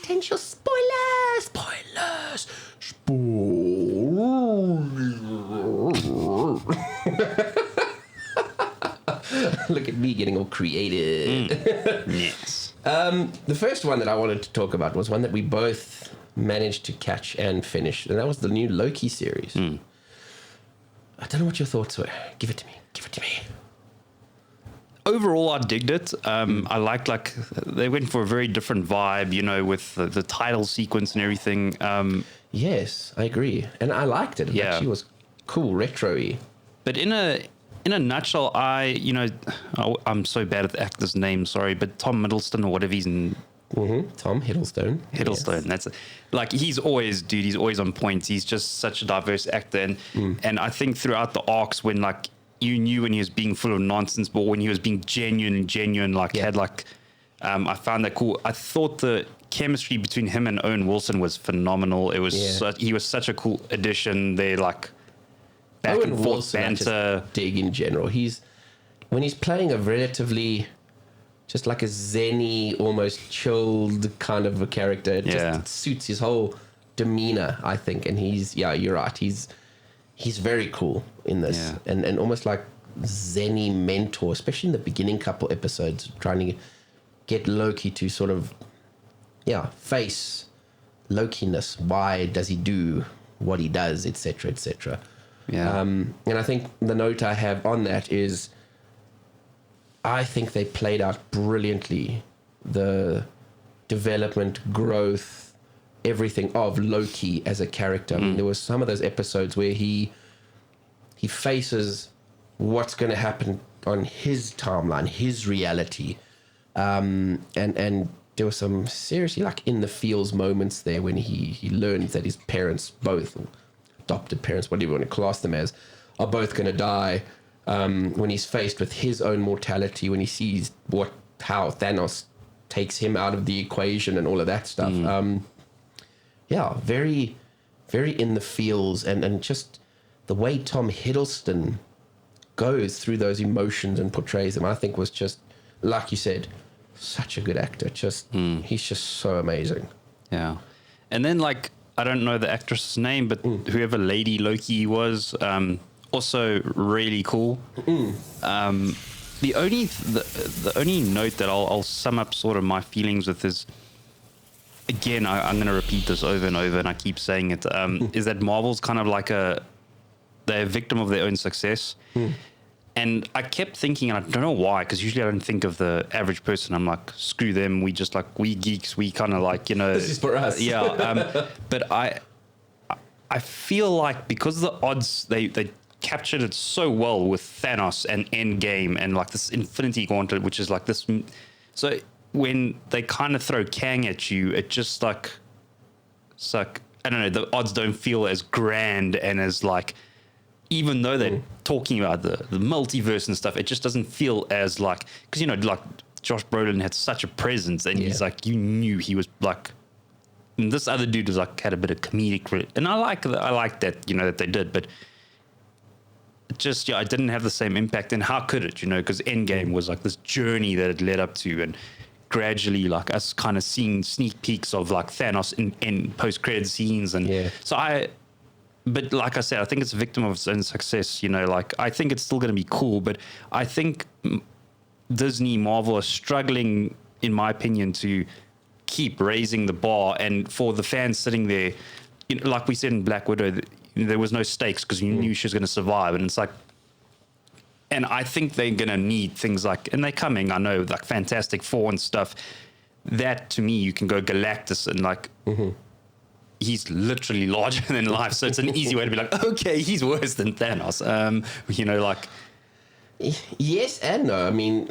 potential spoilers. Look at me getting all creative. Yes. The first one that I wanted to talk about was one that we both managed to catch and finish, and that was the new Loki series. I don't know what your thoughts were. Give it to me. Overall, I digged it. I liked, like, they went for a very different vibe, you know, with the title sequence and everything. Yes, I agree. And I liked it. It actually was cool, retro-y. But in a nutshell, I'm so bad at the actor's name, sorry, but Tom Hiddleston or whatever he's in. Tom Hiddleston. Yes. That's like, he's always on point. He's just such a diverse actor. And I think throughout the arcs, when, like, you knew when he was being full of nonsense, but when he was being genuine, like, had, like, I found that cool. I thought the chemistry between him and Owen Wilson was phenomenal. It was he was such a cool addition. They, like, back Owen and forth Wilson, banter. I just dig in general. When he's playing a relatively, just like a zen-y, almost chilled kind of a character, it just suits his whole demeanor, I think. And you're right. He's very cool in this, and almost like zen-y mentor, especially in the beginning couple episodes, trying to get Loki to sort of, face Loki-ness. Why does he do what he does, etc., etc. Yeah. And I think the note I have on that is, I think they played out brilliantly the development, growth, everything of Loki as a character. I mean, there was some of those episodes where he faces what's going to happen on his timeline, his reality, and there were some seriously, like, in the feels moments there when he learns that his parents, both adopted parents, whatever you want to class them as, are both going to die. When he's faced with his own mortality, when he sees how Thanos takes him out of the equation and all of that stuff. Very, very in the feels, and just the way Tom Hiddleston goes through those emotions and portrays them, I think was just, like you said, such a good actor. He's just so amazing. Yeah. And then, like, I don't know the actress's name, but whoever Lady Loki was, also really cool. The only note that I'll sum up sort of my feelings with is, again, I'm going to repeat this over and over, and I keep saying it, is that Marvel's kind of like they're a victim of their own success. And I kept thinking, and I don't know why, because usually I don't think of the average person. I'm like, screw them. We just, like, we geeks, we kind of, like, you know. This is for us. Yeah. But I feel like because the odds, they captured it so well with Thanos and Endgame and, like, this Infinity Gauntlet, which is like this. So when they kind of throw Kang at you, it just, like, it's like, I don't know, the odds don't feel as grand and as, like, even though they're talking about the multiverse and stuff, it just doesn't feel as, like, because, you know, like, Josh Brolin had such a presence, and he's like, you knew he was, like, and this other dude was, like, had a bit of comedic, and I like that, you know, that they did, but it just, it didn't have the same impact. And how could it, you know, because Endgame was, like, this journey that it led up to, and gradually, like, us kind of seeing sneak peeks of, like, Thanos in post-credit scenes, and but like I said, I think it's a victim of its own success, you know, like, I think it's still going to be cool, but I think Disney, Marvel are struggling, in my opinion, to keep raising the bar, and for the fans sitting there, you know, like we said in Black Widow, there was no stakes because you knew she was going to survive, and it's like, and I think they're going to need things like, and they're coming, I know, like Fantastic Four and stuff, that to me, you can go Galactus and, like, he's literally larger than life, so it's an easy way to be like, okay, he's worse than Thanos. You know, like, yes and no. I mean,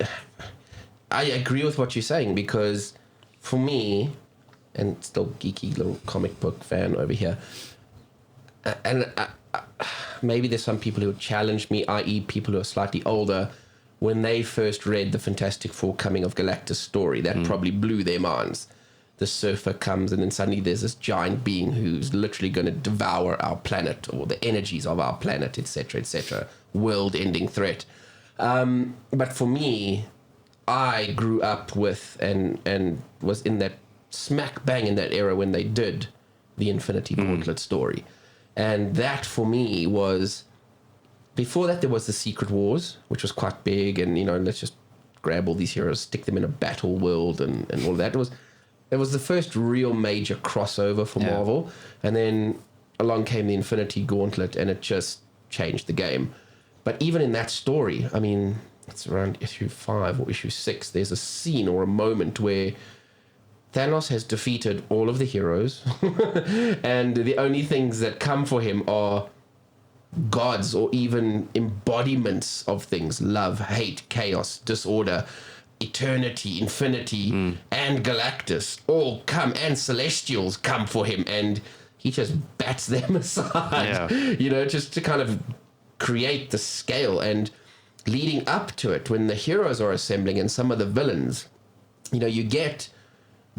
I agree with what you're saying, because for me, and still geeky little comic book fan over here, and maybe there's some people who would challenge me, i.e. people who are slightly older, when they first read the Fantastic Four Coming of Galactus story, that probably blew their minds. The surfer comes, and then suddenly there's this giant being who's literally going to devour our planet, or the energies of our planet, etc., world-ending threat. But for me, I grew up with and was in that smack bang in that era when they did the Infinity Gauntlet story. And that for me was, before that there was the Secret Wars, which was quite big, and let's just grab all these heroes, stick them in a battle world and all of that. It was the first real major crossover for Marvel, and then along came the Infinity Gauntlet, and it just changed the game. But even in that story, I mean, it's around issue 5 or issue 6, there's a scene or a moment where Thanos has defeated all of the heroes, and the only things that come for him are gods or even embodiments of things: love, hate, chaos, disorder, eternity, infinity, and Galactus all come, and Celestials come for him, and he just bats them aside, just to kind of create the scale. And leading up to it, when the heroes are assembling and some of the villains, you get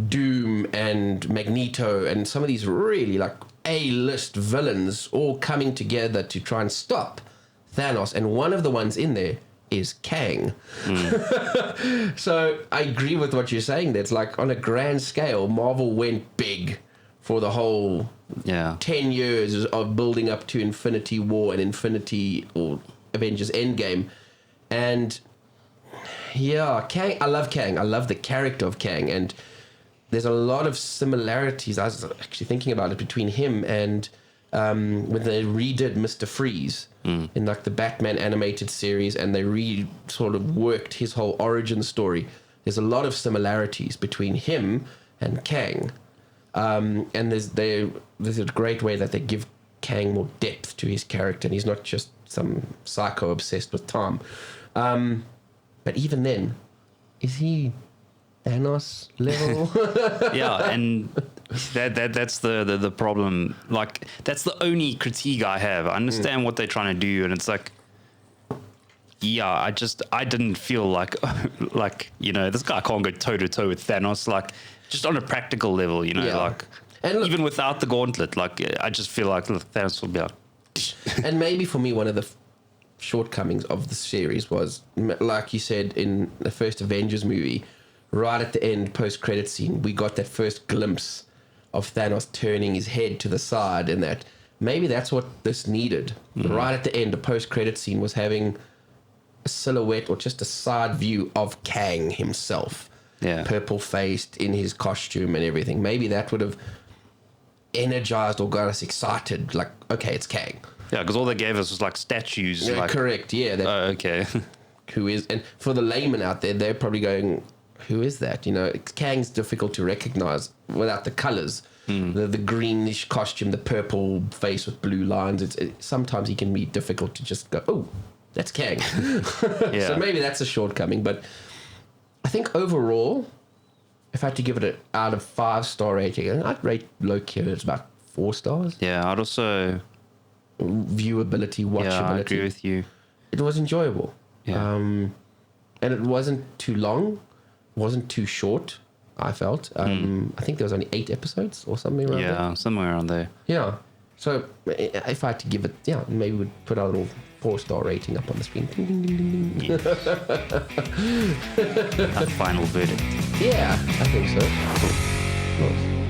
Doom and Magneto and some of these really like A-list villains all coming together to try and stop Thanos, and one of the ones in there is Kang. So I agree with what you're saying. That's like, on a grand scale, Marvel went big for the whole 10 years of building up to Infinity War and Infinity or Avengers Endgame. And Kang, I love Kang. I love the character of Kang, and there's a lot of similarities. I was actually thinking about it between him and when they redid Mr. Freeze in like the Batman animated series, and they sort of worked his whole origin story. There's a lot of similarities between him and Kang, and there's a great way that they give Kang more depth to his character, and he's not just some psycho obsessed with Tom. But even then, is he Thanos level? And that's the problem. Like, that's the only critique I have. I understand what they're trying to do, and it's like, I didn't feel like this guy can't go toe to toe with Thanos, like, just on a practical level, like, and look, even without the gauntlet, like, I just feel like Thanos will be like. And maybe for me, one of the shortcomings of the series was, like you said, in the first Avengers movie, right at the end, post-credit scene, we got that first glimpse of Thanos turning his head to the side, and that maybe that's what this needed. Right at the end, the post-credit scene was having a silhouette or just a side view of Kang himself, purple-faced in his costume and everything. Maybe that would have energized or got us excited, like, okay, it's Kang. Yeah, because all they gave us was like statues. Like, correct, yeah. Okay. Who is, and for the layman out there, they're probably going, who is that? Kang's difficult to recognize without the colors. The greenish costume, the purple face with blue lines. Sometimes he can be difficult to just go, oh, that's Kang. So maybe that's a shortcoming. But I think overall, if I had to give it an out of 5-star rating, I'd rate Loki as about 4 stars. Yeah, I'd also... Viewability, watchability. Yeah, I agree with you. It was enjoyable. Yeah. And it wasn't too long, wasn't too short, I felt. I think there was only 8 episodes or something around there. Yeah, somewhere around there. Yeah. So if I had to give it, maybe we'd put a little 4-star rating up on the screen. Ding, ding, ding, ding, ding. A final verdict. Yeah, I think so. Cool. Nice.